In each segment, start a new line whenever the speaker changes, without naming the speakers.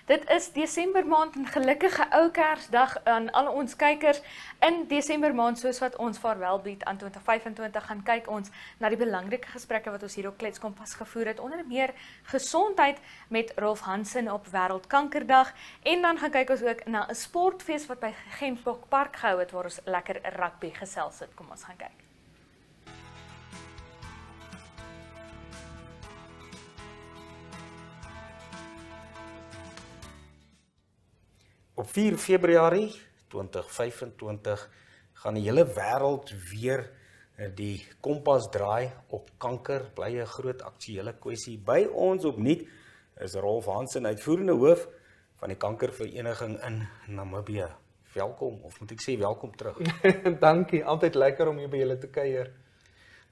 Dit is Desember maand en gelukkige ou Kersdag aan al ons kykers. In Desember maand, soos wat ons vaarwel bied aan 2025, gaan kyk ons na die belangrike gesprekke wat ons hier op Kletskompas gevoer het, onder meer gesondheid met Rolf Hansen op Wêreldkankerdag. En dan gaan kyk ons ook na 'n sportfees wat by Gemsbok Park gehou het, waar ons lekker rugby gesels het. Kom ons gaan kyk.
Op 4 Februarie 2025 gaan die hele wêreld weer die kompas draai op kanker. Bly 'n groot aktuele kwessie. By ons opnuut is Rolf Hansen, uitvoerende hoof van die kankervereniging in Namibië. Welkom, of moet ek sê welkom terug.
Dankie, altyd lekker om hier by julle te kuier.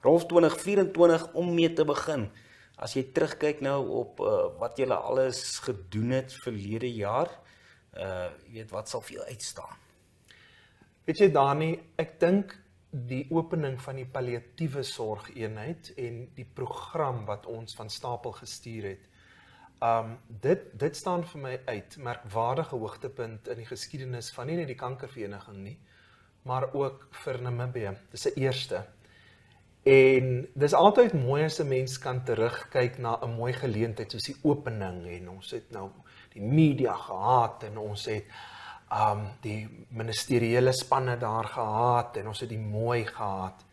Rolf, 2024 om mee te begin. As jy terugkyk nou op wat julle alles gedoen het verlede jaar, wat sal vir jou uitstaan?
Weet jy Dani, ek dink die opening van die palliatiewe sorgeenheid en die program wat ons van stapel gestuur het, dit staan vir my uit, merkwaardige hoogtepunt in die geskiedenis van nie net die kankervereniging nie, maar ook vir Namibië. Dis 'n eerste. En dis altyd mooi as 'n mens kan terugkyk na 'n mooi geleentheid soos die opening, en ons het nou die media gehad en ons het die ministeriële spanne daar gehad en ons het die mooi gehad,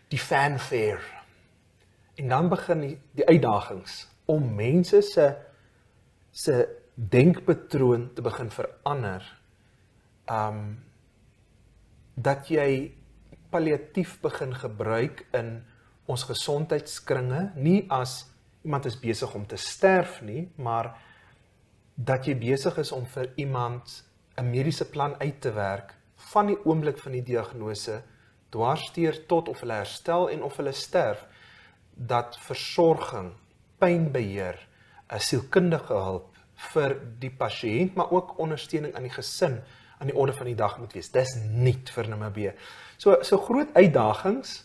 die fanfare. En dan begin die uitdagings om mense se denkpatroon te begin verander, dat jy palliatief begin gebruik in ons gesondheidskringe, nie as iemand is besig om te sterf nie, maar dat jy besig is om vir iemand 'n mediese plan uit te werk van die oomblik van die diagnose dwarsteer tot of hulle herstel en of hulle sterf, dat versorging, pynbeheer, 'n sielkundige hulp vir die pasiënt, maar ook ondersteuning aan die gesin aan die orde van die dag moet wees. Dis nuut vir Namibië. So groot uitdagings,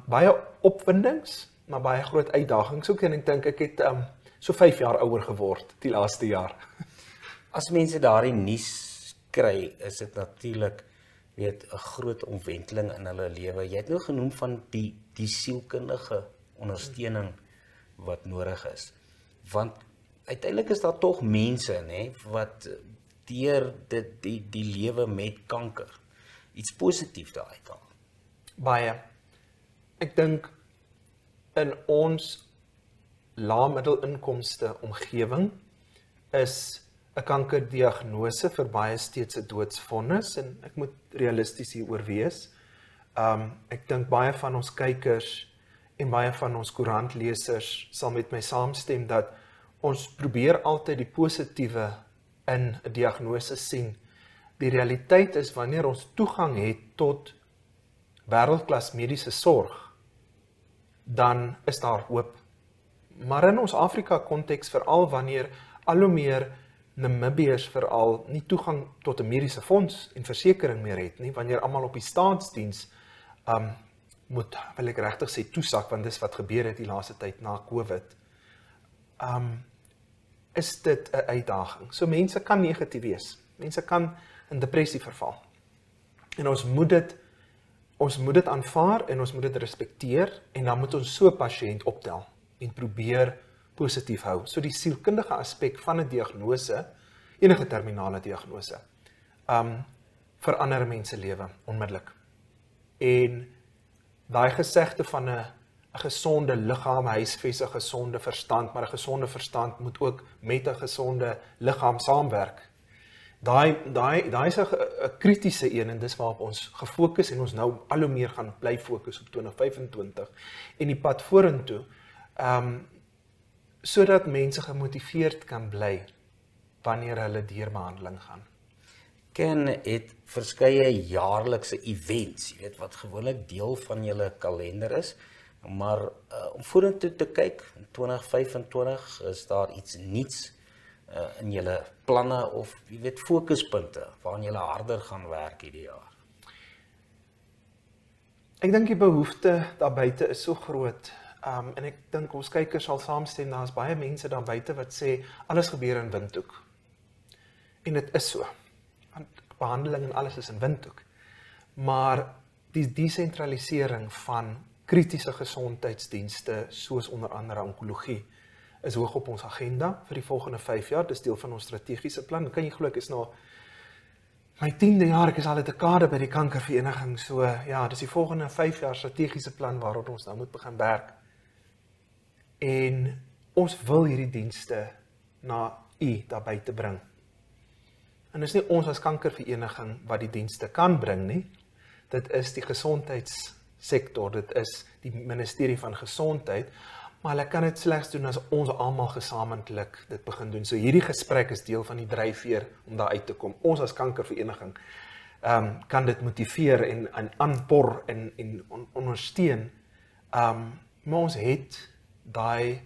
baie opwindings, maar baie groot uitdagings ook, en ek dink ek het so 5 jaar ouer geword die laaste jaar.
As mense daardie nuus kry, is dit natuurlik 'n groot omwenteling in hulle lewe. Jy het nou genoem van die sielkundige ondersteuning wat nodig is. Want uiteindelik is daar tog mense, wat deur die lewe met kanker iets positiefs daaruit haal.
Baie. Ek dink in ons lae middelinkomste omgewing is 'n kankerdiagnose vir baie steeds 'n doodsvonnis, en ek moet realisties hieroor wees. Ek dink baie van ons kykers en baie van ons koerantlesers sal met my saamstem dat ons probeer altyd die positiewe in 'n diagnose sien. Die realiteit is, wanneer ons toegang het tot wêreldklas mediese sorg, dan is daar hoop. Maar in ons Afrika konteks, veral wanneer al hoe meer Namibiërs veral nie toegang tot 'n mediese fonds en versekering meer het nie, wanneer almal op die staatsdiens moet, wil ek regtig sê, toesak, want dis wat gebeur het die laaste tyd na COVID, is dit 'n uitdaging. So mense kan negatief wees. Mense kan in depressie verval. En ons moet dit aanvaar en ons moet dit respekteer, en dan moet ons so 'n pasiënt optel en probeer positief hou. So die sielkundige aspek van 'n diagnose, enige terminale diagnose, verander mense lewe onmiddellik. En daai gesegde van 'n gesonde liggaam huisves 'n gesonde verstand, maar 'n gesonde verstand moet ook met 'n gesonde liggaam saamwerk. Daai is 'n kritiese een, en dis waarop ons gefokus, en ons nou al hoe meer gaan bly fokus op 2025 en die pad vorentoe, sodat mense gemotiveerd kan bly wanneer hulle deur behandeling gaan.
Ken het verskeie jaarlikse events, wat gewoonlik deel van julle kalender is, maar om vorentoe te kyk, in 2025, is daar iets nuuts in julle planne of fokuspunte waaraan julle harder gaan werk hierdie jaar?
Ek dink die behoefte daar buite is so groot. En ek dink ons kykers sal saamstem, daar is baie mense daar buite wat sê, alles gebeur in Windhoek. En dit is so. Want behandeling en alles is in windhoek. Maar die desentralisering van kritiese gesondheidsdienste, soos onder andere onkologie, is hoog op ons agenda vir die volgende 5 jaar. Dis deel van ons strategiese plan. Kan jy glo, ek is nou my 10de jaar, ek is al 'n dekade by die kankervereniging, so ja, dis die volgende 5 jaar strategiese plan waarop ons nou moet begin werk. En ons wil hierdie dienste na daar buite bring. En dis nie ons as kankervereniging wat die dienste kan bring nie. Dit is die gesondheidssektor, dit is die ministerie van gesondheid, maar hulle kan dit slegs doen as ons almal gesamentlik dit begin doen. So hierdie gesprek is deel van die dryfveer om daar uit te kom. Ons as kankervereniging kan dit motiveer en aanpor en ondersteun. Maar ons het daai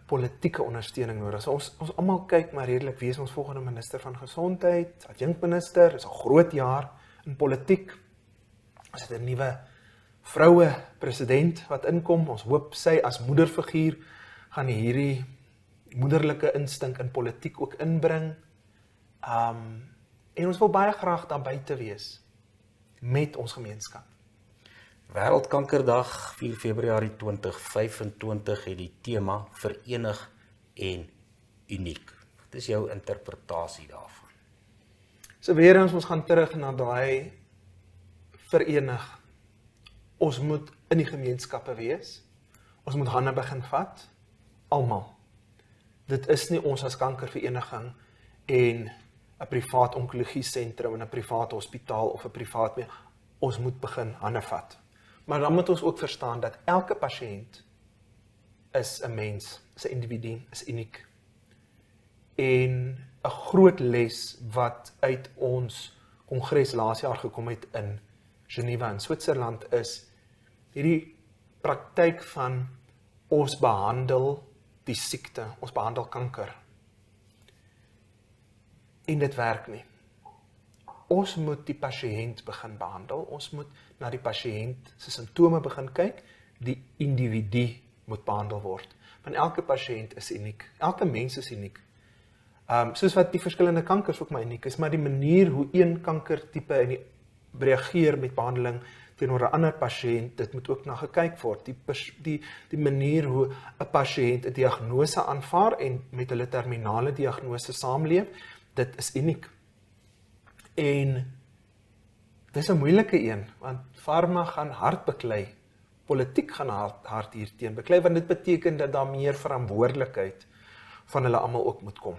politieke ondersteuning nodig. So ons almal kyk maar redelik wie is ons volgende minister van gesondheid, adjunkminister, is 'n groot jaar in politiek. Ons het 'n nuwe vroue president wat inkom. Ons hoop sy as moederfiguur gaan hierdie moederlike instink in politiek ook inbring. En ons wil baie graag daar buite wees met ons gemeenskap.
Wêreldkankerdag 4 Februarie 2025 het die tema Verenig en Uniek. Wat is jou interpretasie daarvan?
So weer eens, ons gaan terug na daai verenig. Ons moet in die gemeenskappe wees. Ons moet hande begin vat. Almal. Dit is nie ons as kankervereniging en 'n privaat onkologie sentrum en 'n privaat hospitaal of 'n privaat mee. Ons moet begin hande vat. Maar dan moet ons ook verstaan dat elke pasiënt is 'n mens, is 'n individu, is uniek. En 'n groot les wat uit ons kongres laas jaar gekom het in Geneva in Switserland is hierdie praktyk van ons behandel die siekte, ons behandel kanker. En dit werk nie. Ons moet die pasiënt begin behandel, ons moet na die pasiënt se simptome begin kyk, die individu moet behandel word. Want elke pasiënt is uniek, elke mens is uniek. Soos wat die verskillende kankers ook maar uniek is, maar die manier hoe een kankertipe reageer met behandeling teenoor 'n ander pasiënt, dit moet ook na gekyk word. Die manier hoe 'n pasiënt 'n diagnose aanvaar en met hulle terminale diagnose saamleef, dit is uniek. En dis 'n moeilike een, want farma gaan hard beklei, politiek gaan hard hierteen beklei, want dit beteken dat daar meer verantwoordelikheid van hulle almal ook moet kom.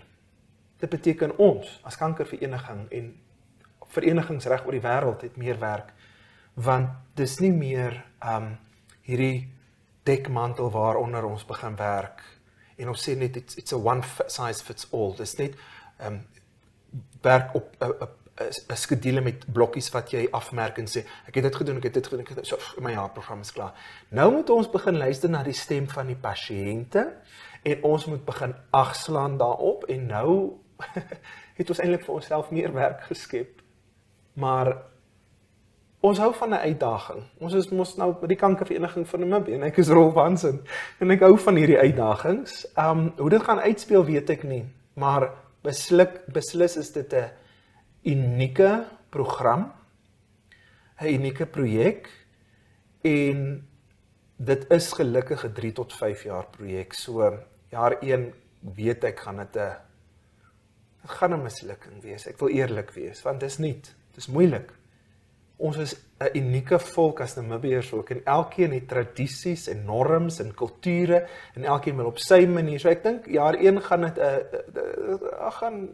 Dit beteken ons as kankervereniging en verenigings reg oor die wêreld het meer werk, want dis nie meer hierdie dekmantel waaronder ons begin werk en ons sê net it's a one size fits all. Dis net werk op 'n skedule met blokkies wat jy afmerk en sê ek het dit gedoen, ek het dit gedoen, so my jaarprogram is klaar. Nou moet ons begin luister na die stem van die pasiënte en ons moet begin agslaan daarop en nou het ons eintlik vir onsself meer werk geskep. Maar ons hou van 'n uitdaging. Ons is mos nou by die kankervereniging van Namibië en ek is Rolf Hansen en ek hou van hierdie uitdagings. Hoe dit gaan uitspeel weet ek nie, maar beslis is dit 'n unieke program, 'n unieke projek en dit is gelukkig 'n 3 tot 5 jaar projek. So jaar 1 weet ek gaan dit gaan 'n mislukking wees. Ek wil eerlik wees, want dit is nie, dit is moeilik. Ons is 'n unieke volk as Namibiërs ook en elkeen het tradisies en norms en kulture en elkeen wil op sy manier. So ek dink jaar 1 gaan dit gaan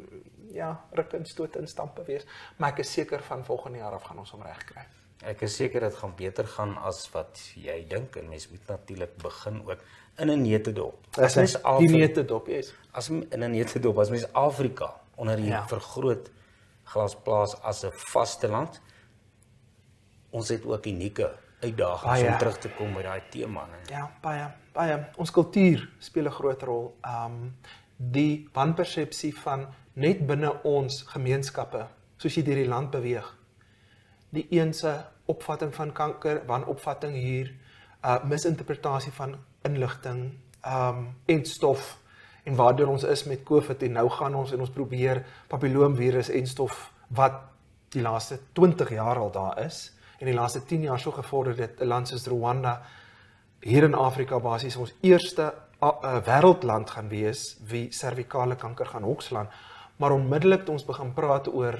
ruk en stoot en stampe wees, maar ek is seker van volgende jaar af gaan ons hom reg kry.
Ek is seker dit gaan beter gaan as wat jy dink en mens moet natuurlik begin ook in 'n neutedop.
As mens die neutedop is.
As in 'n neutedop, as mens Afrika onder die vergroot glas plaas as 'n vaste land, ons het ook unieke uitdagings om terug te kom by daai tema.
Ja, baie. Ons kultuur speel 'n groot rol. Die wanpersepsie van net binne ons gemeenskappe, soos jy deur die land beweeg. Die een se opvatting van kanker, wanopvatting hier, misinterpretasie van inligting, en stof en waardoor ons is met COVID en nou gaan ons en ons probeer papilloomvirus en stof wat die laaste 20 jaar al daar is en die laaste 10 jaar so gevorder dit 'n land soos Rwanda hier in Afrika basies ons eerste wêreldland gaan wees wie servikale kanker gaan hokslaan, maar onmiddellik toe ons begin praat oor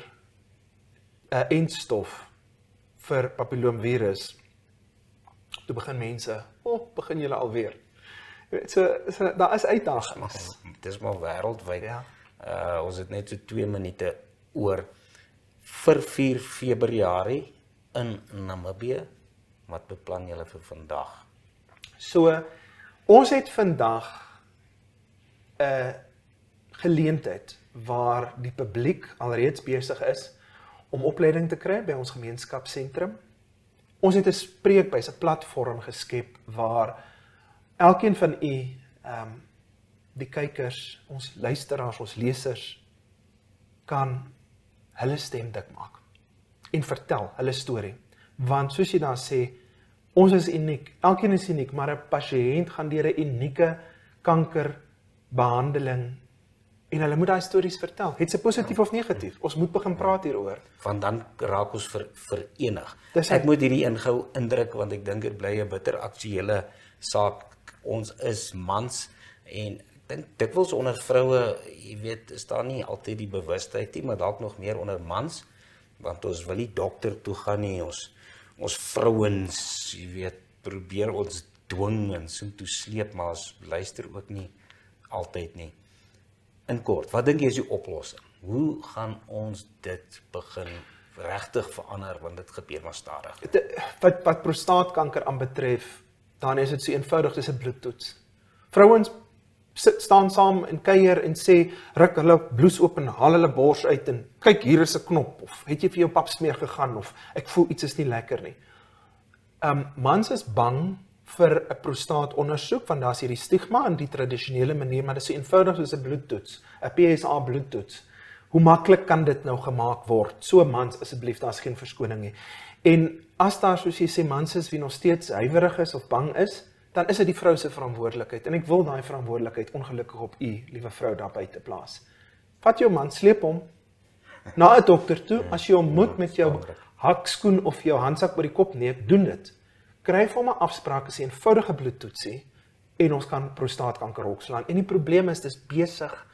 'n entstof vir papilloomvirus, toe begin mense, begin julle alweer. So daar is uitdagings.
Dis maar wêreldwyd.
Ja.
Ons het net so 2 minute oor vir 4 Februarie in Namibië. Wat beplan julle vir vandag?
So, ons het vandag 'n geleentheid waar die publiek alreeds besig is om opleiding te kry by ons gemeenskapsentrum. Ons het 'n spreekbuis, 'n platform geskep waar elkeen van u, die kykers, ons luisteraars, ons lesers, kan hulle stem dik maak en vertel hulle storie. Want soos jy daar sê, ons is uniek, elkeen is uniek, maar 'n pasiënt gaan deur 'n unieke kankerbehandeling en hulle moet daai stories vertel. Het sy positief of negatief? Ons moet begin praat hieroor.
Want dan raak ons verenig.
Dis
Ek moet hierdie ingehou indruk want ek dink dit bly 'n bitter aktuele saak. Ons is mans en ek dink dikwels onder vroue, jy weet, is daar nie altyd die bewustheid nie, maar dalk nog meer onder mans, want ons wil nie dokter toe gaan nie, ons vrouens, jy weet, probeer ons dwing en so toe sleep, maar ons luister ook nie altyd nie. In kort, wat dink jy is die oplossing? Hoe gaan ons dit begin regtig verander, want dit gebeur maar stadig?
Wat prostaatkanker aanbetref, dan is dit so eenvoudig, dis 'n bloedtoets. Vrouens staan saam en kuier en sê, ruk hulle blouse oop en haal hulle bors uit en kyk, hier is 'n knop, of het jy vir jou papsmeer gegaan, of ek voel iets is nie lekker nie. Mans is bang vir 'n prostaatondersoek, want daar is hierdie stigma in die tradisionele manier, maar dit is so eenvoudig soos 'n bloedtoets, 'n PSA bloedtoets. Hoe maklik kan dit nou gemaak word? So mans, asseblief, daar is geen verskoning nie. En as daar, soos jy sê, mans is wie nog steeds huiwerig is of bang is, dan is dit die vrou se verantwoordelikheid. En ek wil daai verantwoordelikheid ongelukkig op u, liewe vrou, daar buite plaas. Vat jou man, sleep hom na 'n dokter toe. As jy hom moet met jou hakskoen of jou handsak by die kop neem, doen dit. Kry vir hom 'n afspraak, is 'n eenvoudige bloedtoetsie en ons kan prostaatkanker hokslaan. En die probleem is, dis besig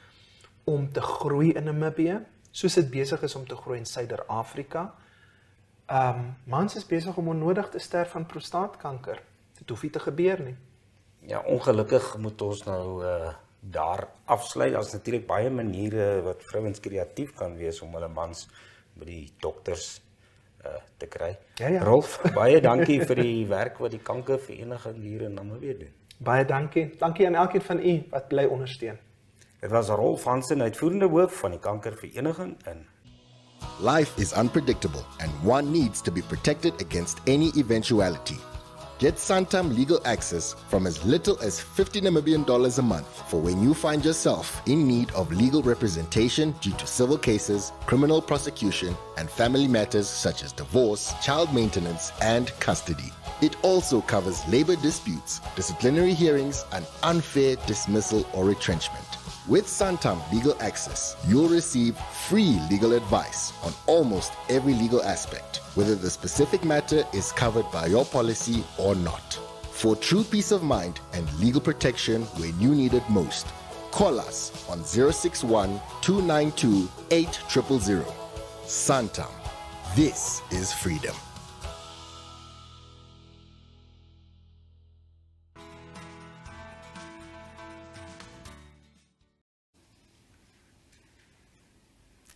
om te groei in Namibië, soos dit besig is om te groei in Suider-Afrika. Mans is besig om onnodig te sterf van prostaatkanker. Dit hoef nie te gebeur nie.
Ja, ongelukkig moet ons nou daar afsluit. Daar's natuurlik baie maniere wat vrouens kreatief kan wees om hulle mans by die dokters te kry.
Ja.
Rolf, baie dankie vir die werk wat die kankervereniging hier in Namibië doen.
Baie dankie. Dankie aan elkeen van u wat bly ondersteun.
Dit was Rolf Hansen, uitvoerende hoof van die kankervereniging in.
Life is unpredictable and one needs to be protected against any eventuality. Get Santam legal access from as little as $50 Namibian a month for when you find yourself in need of legal representation due to civil cases, criminal prosecution, and family matters such as divorce, child maintenance, and custody. It also covers labor disputes, disciplinary hearings, and unfair dismissal or retrenchment. With Santam Legal Access, you'll receive free legal advice on almost every legal aspect, whether the specific matter is covered by your policy or not. For true peace of mind and legal protection when you need it most, call us on 061 292 8000. Santam. This is freedom.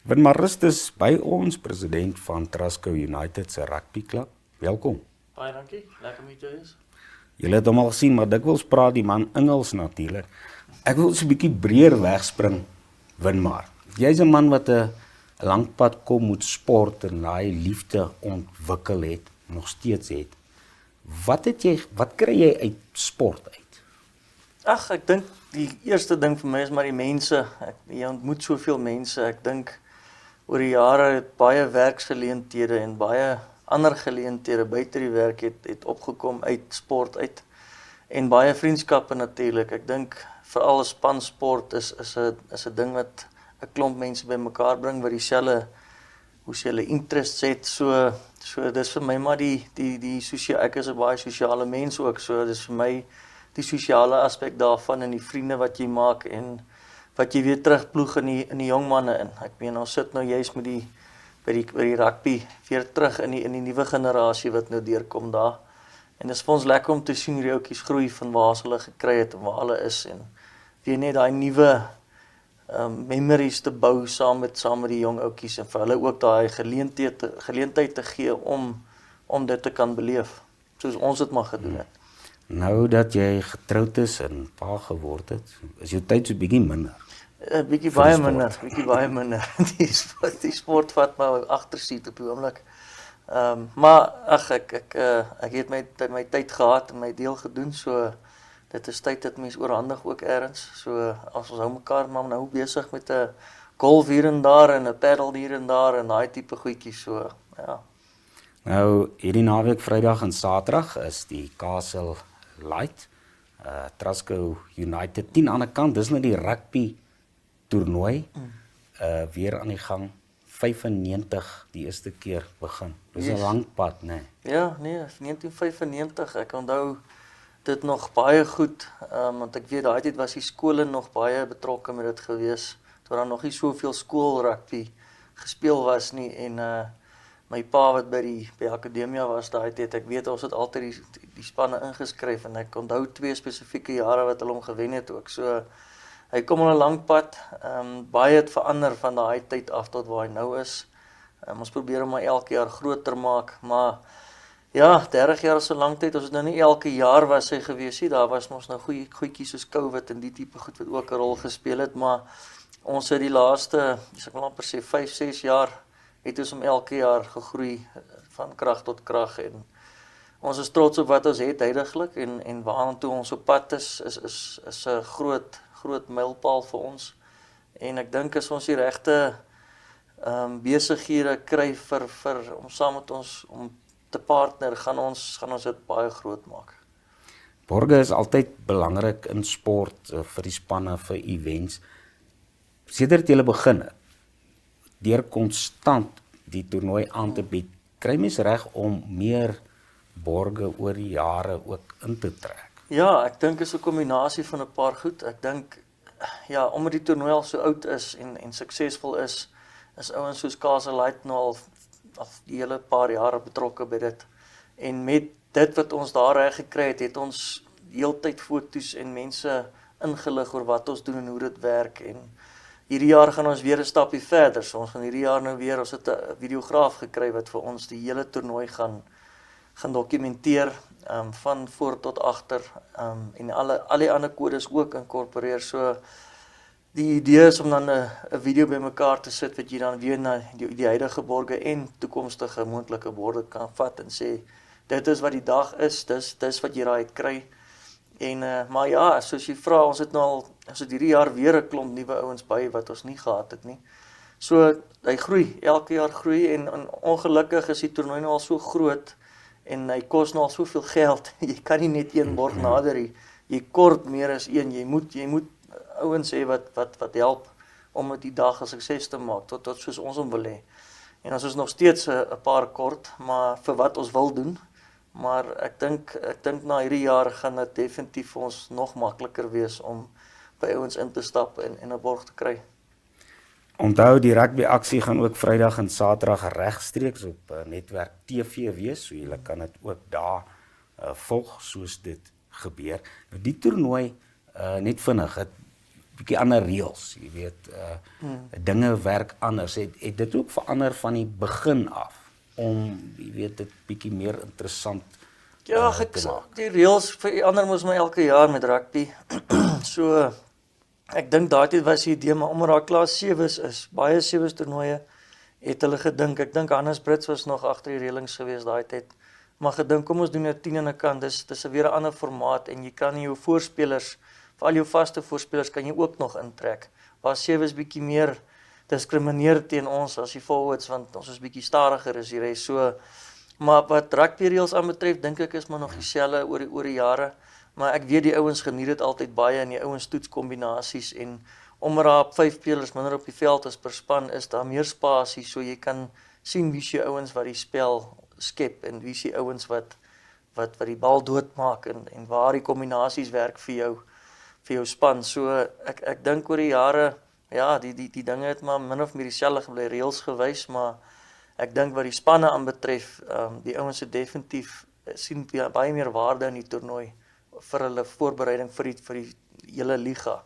Win Maristus by ons, president van Trasco United se rugbyklub. Welkom.
Baie dankie, lekker om hier te wees.
Julle het hom al gesien, maar dikwels praat die man Engels natuurlik. Ek wil so 'n bietjie breër wegspring, Winmar. Jy's 'n man wat 'n lang pad kom met sport en daai liefde ontwikkel het, nog steeds het. Wat kry jy uit sport uit?
Ag, ek dink die eerste ding vir my is maar die mense. Jy ontmoet soveel mense. Ek dink oor die jare het baie werksgeleenthede en baie ander geleenthede buite die werk het opgekom uit sport uit. En baie vriendskappe natuurlik. Ek dink veral 'n spansport is 'n ding wat 'n klomp mense bymekaar bring wat dieselfde hoe sê hulle interests het. So dis vir my maar die ek is 'n baie sosiale mens ook. So dis vir my die sosiale aspek daarvan en die vriende wat jy maak en wat jy weer terugploeg in die jong manne in. Ek meen ons sit nou juist met by die rugby weer terug in die nuwe generasie wat nou deurkom daar. En dit is vir ons lekker om te sien hoe die ouetjies groei van waar hulle gekry het en waar hulle is en weer net daai nuwe memories te bou saam met die jong ouetjies en vir hulle ook daai geleentheid te gee om dit te kan beleef soos ons dit maar gedoen het.
Nou dat jy getroud is en pa geword het, is jou tyd so bietjie minder.
Bietjie baie minder. Die sport vat my agterseat op die oomblik. Maar ag ek het my tyd gehad en my deel gedoen, so dit is tyd dat mens oorhandig ook ergens. So as ons hou mekaar maar nou besig met 'n golf hier en daar en 'n paddle hier en daar en daai tipe goedjies, so ja.
Nou hierdie naweek Vrydag en Saterdag is die Castle Light, Trusco United 10 aan die kant, dis nou die rugby toernooi, weer aan die gang, 95 die eerste keer begin. Dis 'n lang pad, né?
Ja, nee, 1995, ek onthou dit nog baie goed, want ek weet daai tyd was die skole nog baie betrokke met dit gewees, toe daar nog nie soveel skoolrugby gespeel was nie, en my pa wat by die akademia was daai tyd, ek weet ons het altyd die spanne ingeskryf, en ek onthou 2 spesifieke jare wat hulle hom gewen het ook, so hy kom op 'n lang pad, baie het verander van daai tyd af tot waar hy nou is, ons probeer hom maar elke jaar groter maak, maar ja, 30 jaar is so lang tyd, ons het nou nie elke jaar was hy gewees nie, daar was ons nou goedjies soos COVID en die tipe goed wat ook 'n rol gespeel het, maar ons het die laaste, ek wil amper sê 5-6 jaar, het ons om elke jaar gegroei, van krag tot krag, en ons is trots op wat ons het huidiglik, en waartoe ons op pad is 'n groot mylpaal vir ons, en ek dink as ons die regte besighede kry om saam met ons, om te partner, gaan ons dit baie groot maak.
Borge is altyd belangrik in sport, vir die spanne, vir events. Sedert jy begin, deur konstant die toernooi aan te bied, kry mens reg om meer borge oor die jare ook in te trek.
Ja, ek dink is 'n kombinasie van 'n paar goed. Ek dink, ja, omdat die toernooi al so oud is en suksesvol is ouens soos Castle Light nou al die hele paar jare betrokke by dit. En met dit wat ons daar reg gekry het ons heeltyd foto's en mense ingelig oor wat ons doen en hoe dit werk. En hierdie jaar gaan ons weer 'n stapie verder. So ons gaan hierdie jaar nou weer, ons het 'n videograaf gekry wat vir ons die hele toernooi gaan dokumenteer, van voor tot agter, en al die ander kodes ook inkorporeer. So die idee is om dan 'n video bymekaar te sit wat jy dan weer na die huidige borge en toekomstige moontlike borde kan vat en sê, dit is wat die dag is, dis wat jy raai kry. En maar ja, soos jy vra, ons het hierdie jaar weer 'n klomp nuwe ouens by wat ons nie gehad het nie. So hy groei, elke jaar groei, en ongelukkig is die toernooi nou al so groot en hy kos nou al soveel geld. Jy kan nie net een borg nader nie. Jy kort meer as een. Jy moet ouens hê wat help om die dag 'n sukses te maak tot soos ons hom wil hê. En ons is nog steeds 'n paar kort, maar vir wat ons wil doen. Maar ek dink na hierdie jaar gaan dit definitief vir ons nog makliker wees om by ouens in te stap en 'n borg te kry.
Onthou, die rugby aksie gaan ook Vrydag en Saterdag regstreeks op netwerk TV wees, so julle kan dit ook daar volg soos dit gebeur. Nou die toernooi net vinnig, het bietjie ander reëls, jy weet, dinge werk anders. Het dit ook verander van die begin af om, jy weet, dit bietjie meer interessant
ja,
te maak?
Die reëls verander mos my elke jaar met rugby. So ek dink daai tyd was die idee, maar omdat daar klaar 7's is, baie 7's toernooie, het hulle gedink, ek dink Hannes Brits was nog agter die reëlings gewees daai tyd, maar gedink, kom ons doen net 10 aan 'n kant, dis weer 'n ander formaat, en jy kan nie jou voorspelers, veral jou vaste voorspelers, kan jy ook nog intrek, waar 7's bietjie meer diskrimineer teen ons as die forwards, want ons is bietjie stadiger as die res, so, maar wat rugby reëls aanbetref, dink ek is maar nog dieselfde oor die jare. maar ek weet die ouens geniet dit altyd baie en die ouens toets kombinasies en omdat daar 5 spelers minder op die veld is per span, is daar meer spasie, so jy kan sien wie is die ouens wat die spel skep en wie is die ouens wat die bal doodmaak en waar die kombinasies werk vir jou span. So ek dink oor die jare, ja, die dinge het maar min of meer dieselfde gebly, reëls gewys, maar ek dink wat die spanne aanbetref, die ouens het definitief sien baie meer waarde in die toernooi vir hulle voorbereiding vir die hele liga,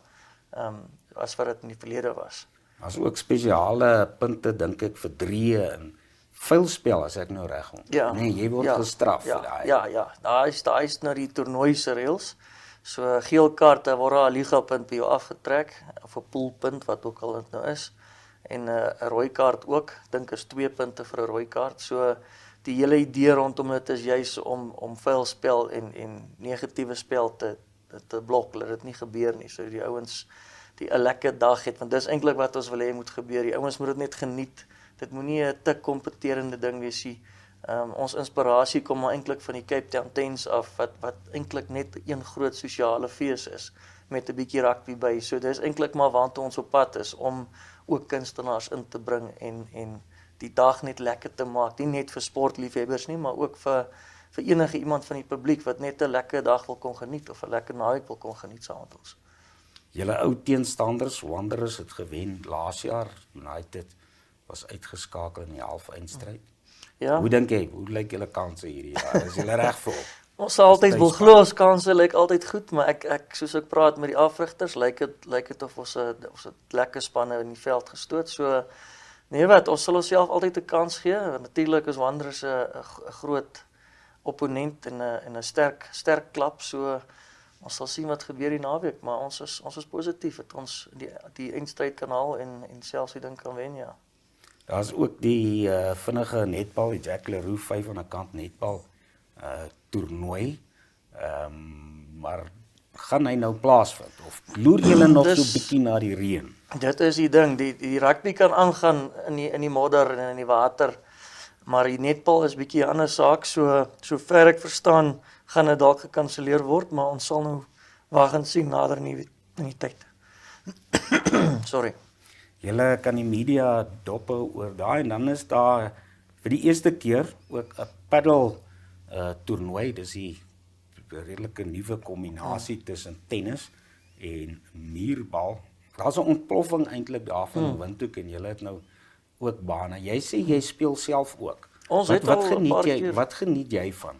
as wat dit in die verlede was.
As ook spesiale punte dink ek vir drieë en vuilspel as ek nou reg kom.
Ja,
Nee, jy word gestraf vir daai.
Ja, daar is na die toernooi se reëls. So geel kaarte word 'n liga punt by jou afgetrek of 'n poolpunt wat ook al dit nou is. En 'n rooi kaart ook, dink is 2 punte vir 'n rooi kaart. So die hele idee rondom dit is juis om vuilspel en negatiewe spel te blok, laat dit nie gebeur nie. So die ouens die 'n lekker dag het, want dis eintlik wat ons wil hê moet gebeur. Die ouens moet dit net geniet. Dit moenie 'n te kompeterende ding wees nie. Ons inspirasie kom maar eintlik van die Cape Town Tens af wat eintlik net een groot sosiale fees is met 'n bietjie rugby by. So dis eintlik maar waartoe ons op pad is om ook kunstenaars in te bring en die dag net lekker te maak. Nie net vir sportliefhebbers nie, maar ook vir enige iemand van die publiek wat net 'n lekker dag wil kon geniet of 'n lekker naweek wil kon geniet saam met ons.
Julle ou teenstanders, Wanderers het gewen laas jaar, United was uitgeskakel in die half-eindstryd.
Ja.
Hoe dink jy, hoe lyk julle kanse hierdie jaar? Is julle reg vir op?
Ons sal altyd wil glo ons kanse lyk altyd goed, maar ek soos ek praat met die afrigters, lyk dit of ons het lekker spanne in die veld gestoot. So nee wat, ons sal onsself altyd 'n kans gee. Natuurlik is Wanderers 'n groot opponent en 'n sterk klap, so ons sal sien wat gebeur die naweek, maar ons is positief dat ons die eindstryd kan haal en selfs die ding kan wen, ja.
Daar's ook die vinnige netbal, die Jack Leroux 5 aan 'n kant netbal toernooi. Maar gaan hy nou plaasvind of loer julle nog so bietjie na die reën?
Dit is die ding, die rugby kan aangaan in die modder en in die water, maar die netbal is bietjie 'n ander saak, so ver ek verstaan gaan dit dalk gekanselleer word, maar ons sal nou wag en sien nader in die tyd. Sorry.
Julle kan die media dop oor daai en dan is daar vir die eerste keer ook 'n paddle toernooi, dis die redelike nuwe kombinasie tussen tennis en muurbal. Daar's 'n ontploffing eintlik daarvan in Windhoek en julle het nou ook bane. Jy sê jy speel self ook.
Ons het al 'n paar keer.
Wat geniet jy van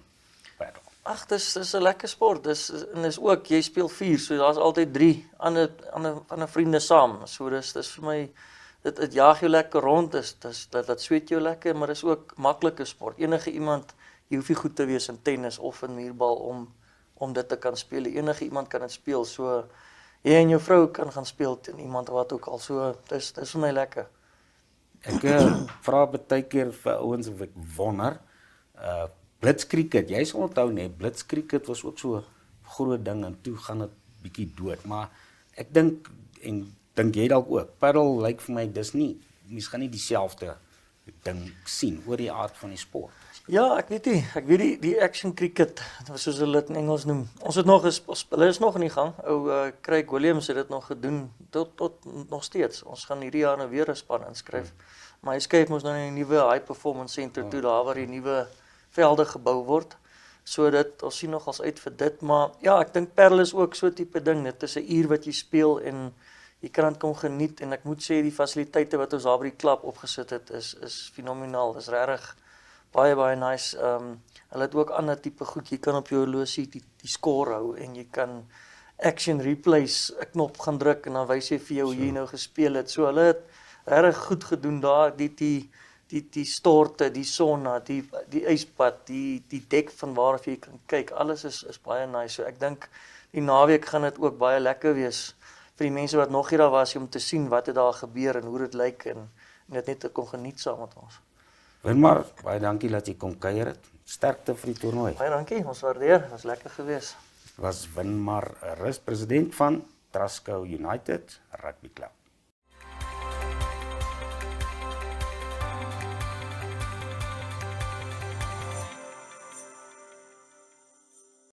paddle?
Ag, dis 'n lekker sport. Dis ook jy speel 4, so daar's altyd 3 ander vriende saam. So dis vir my dit jaag jou lekker rond, dat sweet jou lekker, maar dis ook maklike sport. Enige iemand, jy hoef nie goed te wees in tennis of in muurbal om dit te kan speel. Enige iemand kan dit speel. So jy en jou vrou kan gaan speel teen iemand wat ook al. So dis vir my lekker.
Ek vra baie keer vir ouens of ek wonder, blitskriket, jy sal onthou nee, blitskriket was ook so 'n groot ding en toe gaan dit bietjie dood, maar ek dink jy dalk ook, paddle lyk vir my dis nie, mens gaan nie dieselfde ding sien oor die aard van die sport.
Ja, ek weet die action cricket, soos hulle dit in Engels noem. Ons het hulle is nog in die gang. Ou Craig Williams het dit nog gedoen tot nog steeds. Ons gaan hierdie jaar nou weer 'n span inskryf. Maar hy skuif mos nou in 'n nuwe high performance center toe, daar waar die nuwe velde gebou word. So ons sien nog als uit vir dit, maar ja, ek dink paddle is ook so 'n tipe ding. Dit is 'n uur wat jy speel en jy kan dit kom geniet en ek moet sê die fasiliteite wat ons daar by die klub opgesit het is fenomenaal. Dis regtig baie nice. Hulle het ook ander tipe goed. Jy kan op jou horlosie die score hou en jy kan action replays 'n knop gaan druk en dan wys hy vir jou hoe jy nou gespeel het. So hulle het regtig goed gedoen daar. Die storte, die sonna, die ijspad, die dek van waar jy kan kyk. Alles is baie nice. So ek dink die naweek gaan dit ook baie lekker wees vir die mense wat nog hier daar was om te sien wat het daar gebeur en hoe dit lyk en dit net te kon geniet saam met ons.
Maar baie dankie dat jy kom kuier het. Sterkte vir die toernooi.
Baie dankie, ons waardeer. Dit was lekker geweest.
Was Winmar Rus, president van Trascou United Rugby Club.